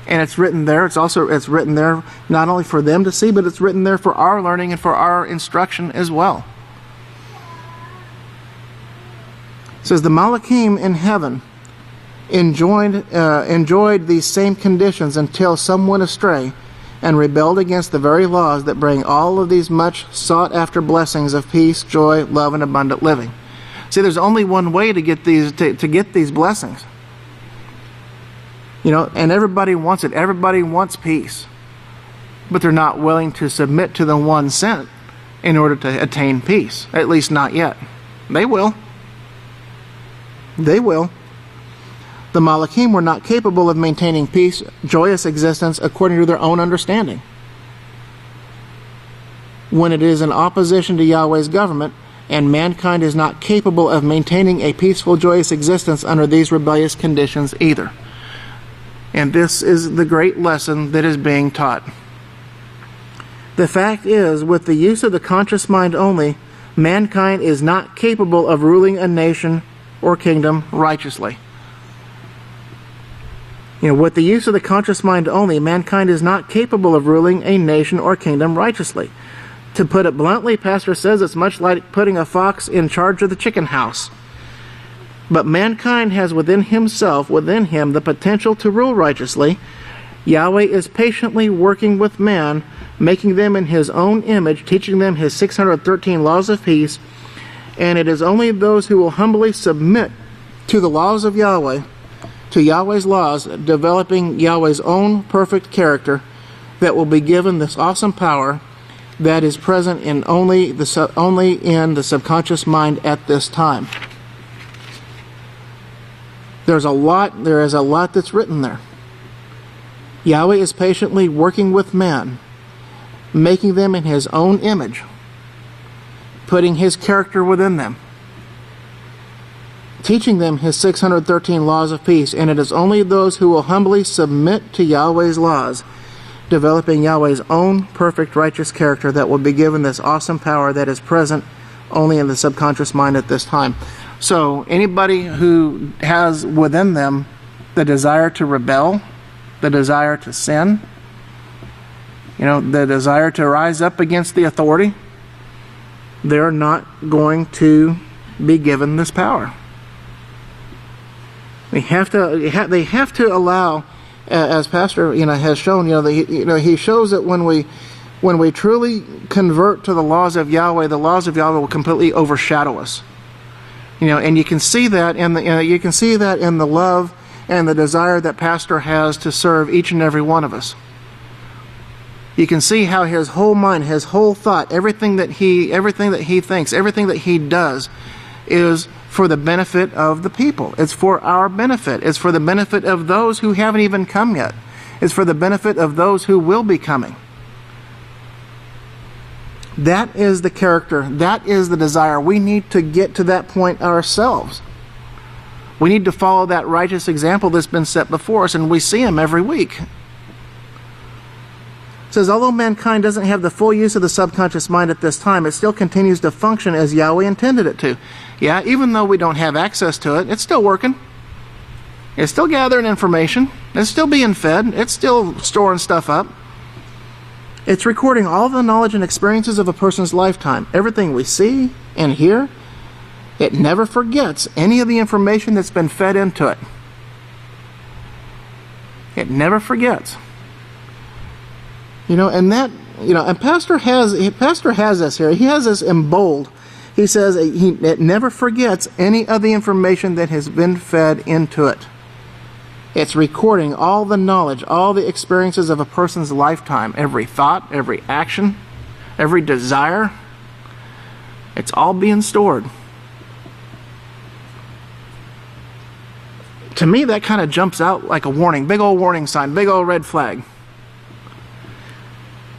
And it's written there. It's written there not only for them to see, but it's written there for our learning and for our instruction as well. It says the Malachim in heaven enjoyed these same conditions until some went astray and rebelled against the very laws that bring all of these much sought after blessings of peace, joy, love, and abundant living. See, there's only one way to get these blessings. And everybody wants it. Everybody wants peace. But they're not willing to submit to the one sent in order to attain peace. At least not yet. They will. They will. The Malachim were not capable of maintaining peace, joyous existence according to their own understanding. When it is in opposition to Yahweh's government, and mankind is not capable of maintaining a peaceful, joyous existence under these rebellious conditions either. And this is the great lesson that is being taught. The fact is, with the use of the conscious mind only, mankind is not capable of ruling a nation or kingdom righteously. With the use of the conscious mind only, mankind is not capable of ruling a nation or kingdom righteously. To put it bluntly, Pastor says it's much like putting a fox in charge of the chicken house. But mankind has within him, the potential to rule righteously. Yahweh is patiently working with man, making them in his own image, teaching them his 613 laws of peace, and it is only those who will humbly submit to the laws of Yahweh, to Yahweh's laws, developing Yahweh's own perfect character, that will be given this awesome power that is present in only in the subconscious mind at this time. There is a lot that's written there. Yahweh is patiently working with man, making them in his own image, putting his character within them, teaching them his 613 laws of peace, and it is only those who will humbly submit to Yahweh's laws, developing Yahweh's own perfect righteous character, that will be given this awesome power that is present only in the subconscious mind at this time. So anybody who has within them the desire to rebel, the desire to sin, the desire to rise up against the authority, they're not going to be given this power. They have to allow, as Pastor has shown, he shows that when we truly convert to the laws of Yahweh will completely overshadow us. And you can see that in the love and the desire that Pastor has to serve each and every one of us. You can see how his whole mind, his whole thought, everything that he thinks, everything that he does is for the benefit of the people. It's for our benefit. It's for the benefit of those who haven't even come yet. It's for the benefit of those who will be coming. That is the character. That is the desire. We need to get to that point ourselves. We need to follow that righteous example that's been set before us, and we see him every week. It says, although mankind doesn't have the full use of the subconscious mind at this time, it still continues to function as Yahweh intended it to. Yeah, even though we don't have access to it, it's still working. It's still gathering information. It's still being fed. It's still storing stuff up. It's recording all the knowledge and experiences of a person's lifetime. Everything we see and hear, it never forgets any of the information that's been fed into it. It never forgets. And Pastor has this here. He has this in bold. He says it never forgets any of the information that has been fed into it. It's recording all the knowledge, all the experiences of a person's lifetime, every thought, every action, every desire. It's all being stored. To me, that kind of jumps out like a warning, big old warning sign, big old red flag.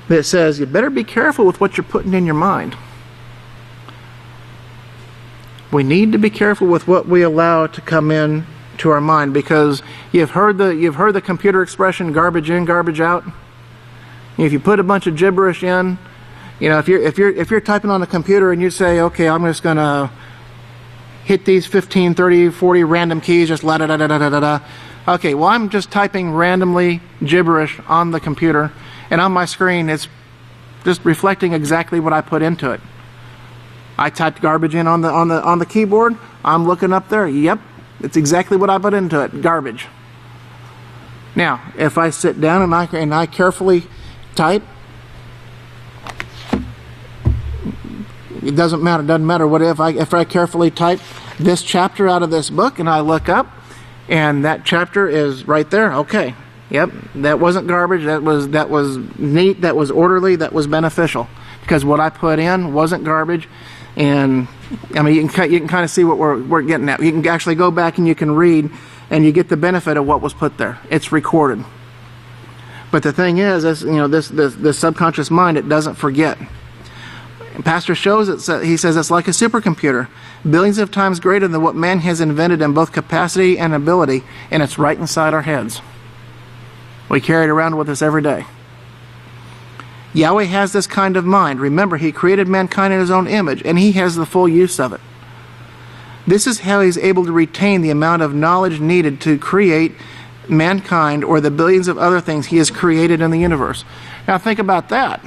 That says, you better be careful with what you're putting in your mind. We need to be careful with what we allow to come in to our mind, because you've heard the computer expression, garbage in, garbage out. If you put a bunch of gibberish in, if you're typing on a computer and you say, okay, I'm just gonna hit these 15, 30, 40 random keys, just la da da da da da da. Okay, well, I'm just typing randomly gibberish on the computer, and on my screen it's just reflecting exactly what I put into it. I typed garbage in on the keyboard. I'm looking up there. Yep, it's exactly what I put into it. Garbage. Now, if I sit down and I carefully type, it doesn't matter. Doesn't matter what if I carefully type this chapter out of this book and I look up, and that chapter is right there. Okay. Yep, that wasn't garbage. That was neat. That was orderly. That was beneficial, because what I put in wasn't garbage. And I mean, you can kind of see what we're getting at. You can actually go back and you can read, and you get the benefit of what was put there. It's recorded. But the thing is, this subconscious mind, it doesn't forget. And Pastor shows it. He says it's like a supercomputer, billions of times greater than what man has invented in both capacity and ability, and it's right inside our heads. We carry it around with us every day. Yahweh has this kind of mind. Remember, He created mankind in His own image, and He has the full use of it. This is how He's able to retain the amount of knowledge needed to create mankind or the billions of other things He has created in the universe. Now think about that.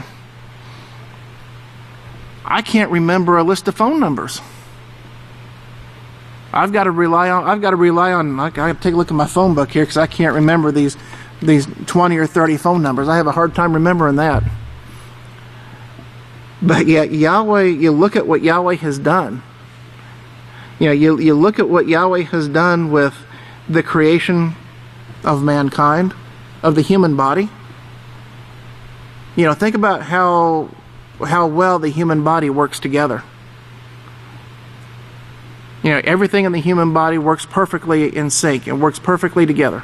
I can't remember a list of phone numbers. I've got to rely on, I gotta take a look at my phone book here, because I can't remember these 20 or 30 phone numbers. I have a hard time remembering that. But yet Yahweh, you look at what Yahweh has done. You look at what Yahweh has done with the creation of mankind, of the human body. Think about how well the human body works together. Everything in the human body works perfectly in sync. It works perfectly together.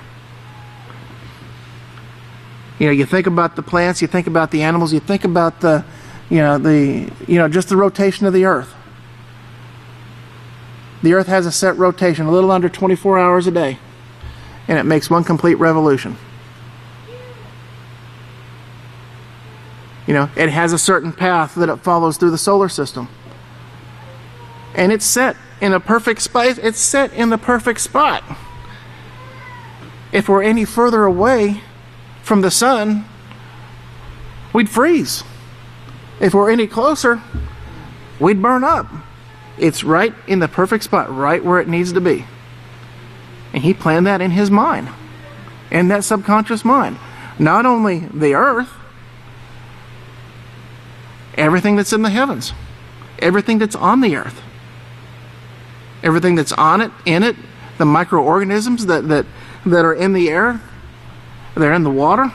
You think about the plants, you think about the animals, you think about just the rotation of the earth. The earth has a set rotation, a little under 24 hours a day, and it makes one complete revolution. It has a certain path that it follows through the solar system. And it's set in a perfect spot. It's set in the perfect spot. If we're any further away from the sun, we'd freeze. If we're any closer, we'd burn up. It's right in the perfect spot, right where it needs to be. And He planned that in His mind, in that subconscious mind. Not only the earth, everything that's in the heavens, everything that's on the earth, everything that's on it, in it, the microorganisms that are in the air, they're in the water.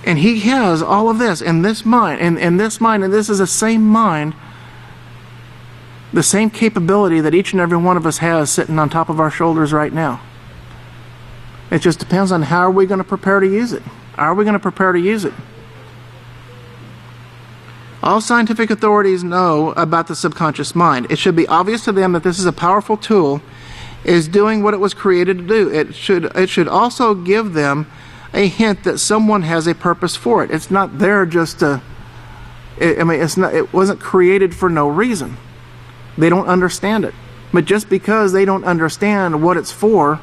And He has all of this in this mind, and this is the same mind, the same capability that each and every one of us has sitting on top of our shoulders right now. It just depends on how are we going to prepare to use it. Are we going to prepare to use it? All scientific authorities know about the subconscious mind. It should be obvious to them that this is a powerful tool, is doing what it was created to do. It should also give them a hint that someone has a purpose for it. It's not there just to, it wasn't created for no reason. They don't understand it. But just because they don't understand what it's for,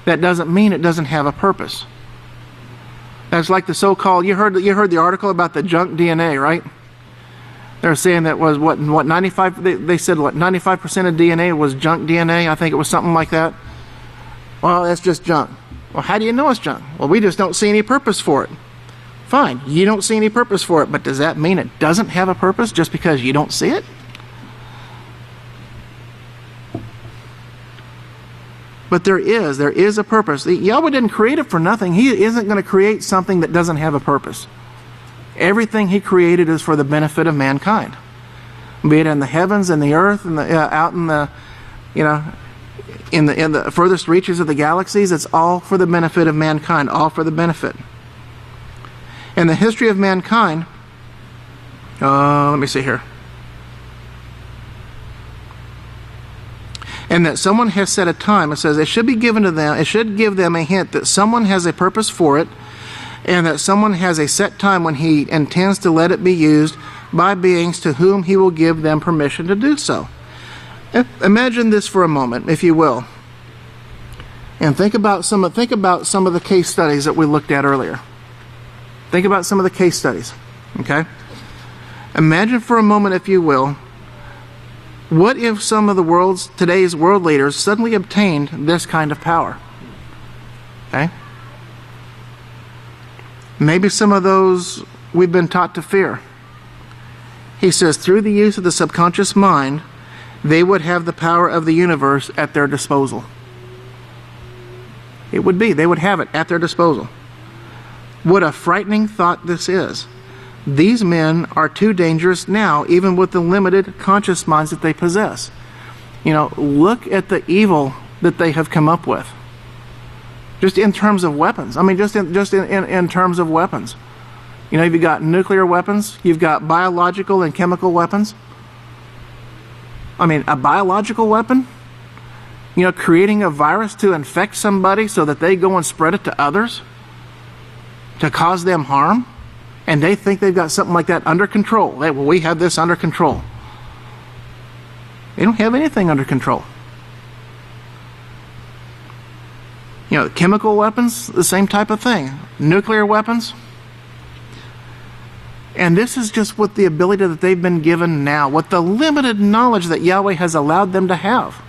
that doesn't mean it doesn't have a purpose. That's like the so-called, you heard the article about the junk DNA, right? They're saying that was what 95, they said what 95% of DNA was junk DNA. I think it was something like that. Well, that's just junk. Well, how do you know it's junk? Well, we just don't see any purpose for it. Fine, you don't see any purpose for it, but does that mean it doesn't have a purpose just because you don't see it? But there is a purpose. Yahweh didn't create it for nothing. He isn't going to create something that doesn't have a purpose. Everything He created is for the benefit of mankind. Be it in the heavens and the earth and out in the, in the furthest reaches of the galaxies, it's all for the benefit of mankind, all for the benefit. In the history of mankind, let me see here. And that someone has set a time. It says it should be given to them. It should give them a hint that someone has a purpose for it, and that someone has a set time when He intends to let it be used by beings to whom He will give them permission to do so. Imagine this for a moment, if you will, and think about some of the case studies that we looked at earlier. Think about some of the case studies. Okay. Imagine for a moment, if you will, what if some of today's world leaders suddenly obtained this kind of power? Okay? Maybe some of those we've been taught to fear. He says, through the use of the subconscious mind, they would have the power of the universe at their disposal. They would have it at their disposal. What a frightening thought this is. These men are too dangerous now, even with the limited conscious minds that they possess. Look at the evil that they have come up with. Just in terms of weapons. I mean, just in terms of weapons. You've got nuclear weapons. You've got biological and chemical weapons. I mean, a biological weapon? Creating a virus to infect somebody so that they go and spread it to others? To cause them harm? And they think they've got something like that under control. We have this under control. They don't have anything under control. Chemical weapons, the same type of thing. Nuclear weapons. And this is just with the ability that they've been given now, with the limited knowledge that Yahweh has allowed them to have.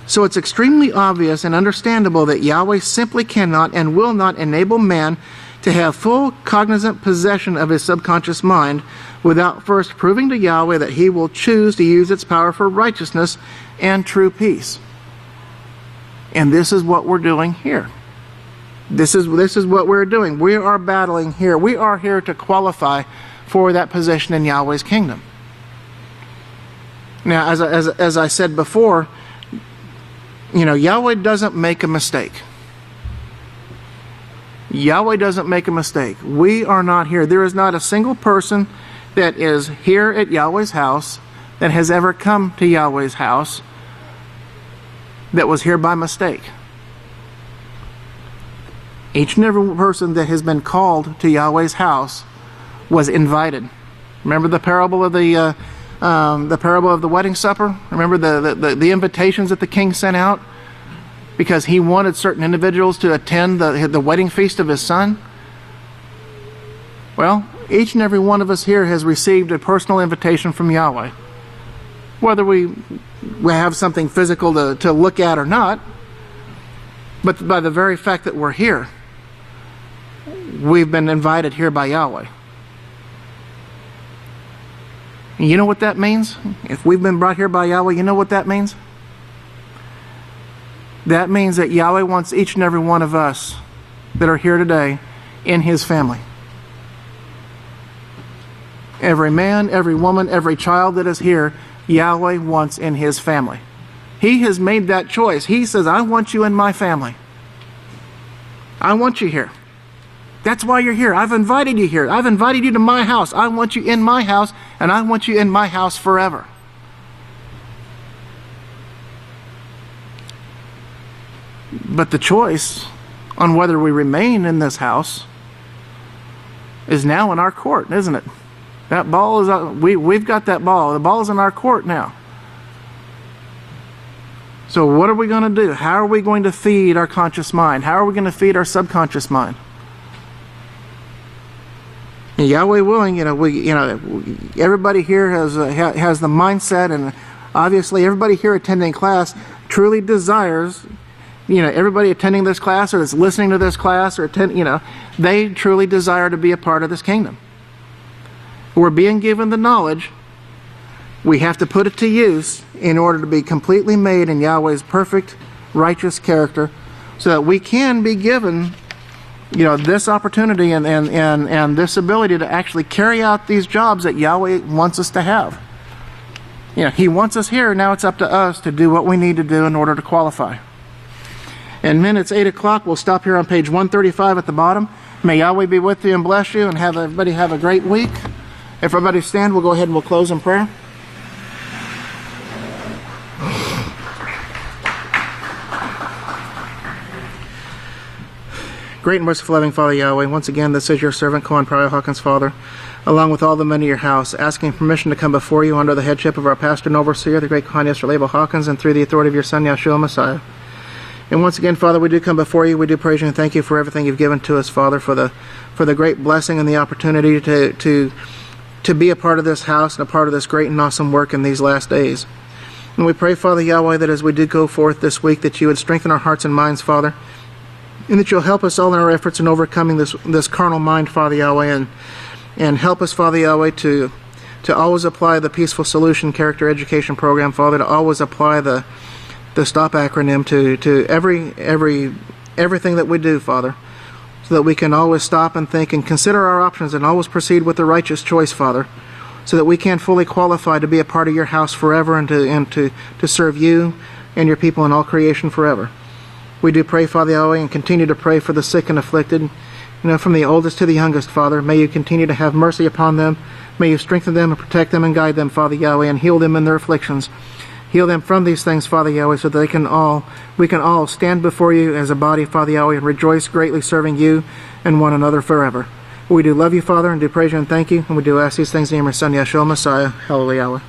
So it's extremely obvious and understandable that Yahweh simply cannot and will not enable man to have full cognizant possession of his subconscious mind without first proving to Yahweh that He will choose to use its power for righteousness and true peace. And this is what we're doing here. This is what we're doing. We are battling here. We are here to qualify for that position in Yahweh's kingdom. Now, as I said before, Yahweh doesn't make a mistake. Yahweh doesn't make a mistake. We are not here. There is not a single person that is here at Yahweh's house that has ever come to Yahweh's house that was here by mistake. Each and every person that has been called to Yahweh's house was invited. Remember the parable of the wedding supper? Remember the invitations that the king sent out? Because he wanted certain individuals to attend the wedding feast of his son? Well, each and every one of us here has received a personal invitation from Yahweh. Whether we have something physical to look at or not, but by the very fact that we're here, we've been invited here by Yahweh. And you know what that means? If we've been brought here by Yahweh, you know what that means? That means that Yahweh wants each and every one of us that are here today in His family. Every man, every woman, every child that is here, Yahweh wants in His family. He has made that choice. He says, I want you in my family. I want you here. That's why you're here. I've invited you here. I've invited you to my house. I want you in my house, and I want you in my house forever. But the choice on whether we remain in this house is now in our court, isn't it? That ball is we've got that ball. The ball is in our court now. So what are we going to do? How are we going to feed our conscious mind? How are we going to feed our subconscious mind? And Yahweh willing, everybody here has the mindset, and obviously everybody here attending class truly desires. Everybody attending this class or that's listening to this class or they truly desire to be a part of this kingdom. We're being given the knowledge We have to put it to use in order to be completely made in Yahweh's perfect, righteous character, so that we can be given, this opportunity and this ability to actually carry out these jobs that Yahweh wants us to have. He wants us here. Now it's up to us to do what we need to do in order to qualify. In minutes, 8 o'clock, we'll stop here on page 135 at the bottom. May Yahweh be with you and bless you, and have everybody have a great week. If everybody stand, we'll go ahead and we'll close in prayer. Great and merciful loving Father Yahweh, once again, this is your servant, Kohan Prior Hawkins, Father, along with all the men of your house, asking permission to come before you under the headship of our pastor and overseer, the great Kohan Yisrayl Hawkins, and through the authority of your Son, Yahshua Messiah. And once again, Father, we do come before you. We do praise you and thank you for everything you've given to us, Father, for the great blessing and the opportunity to be a part of this house and a part of this great and awesome work in these last days. And we pray, Father Yahweh, that as we do go forth this week, that you would strengthen our hearts and minds, Father, and that you'll help us all in our efforts in overcoming this carnal mind, Father Yahweh, and help us, Father Yahweh, to always apply the Peaceful Solution Character Education Program, Father, to always apply the STOP acronym to everything that we do, Father, so that we can always stop and think and consider our options and always proceed with the righteous choice, Father, so that we can fully qualify to be a part of your house forever and to serve you and your people in all creation forever. We do pray, Father Yahweh, and continue to pray for the sick and afflicted, from the oldest to the youngest, Father. May you continue to have mercy upon them. May you strengthen them and protect them and guide them, Father Yahweh, and heal them in their afflictions. Heal them from these things, Father Yahweh, so that we can all stand before you as a body, Father Yahweh, and rejoice greatly serving you and one another forever. We do love you, Father, and do praise you and thank you, and we do ask these things in your Son, Yahshua Messiah. Hallelujah.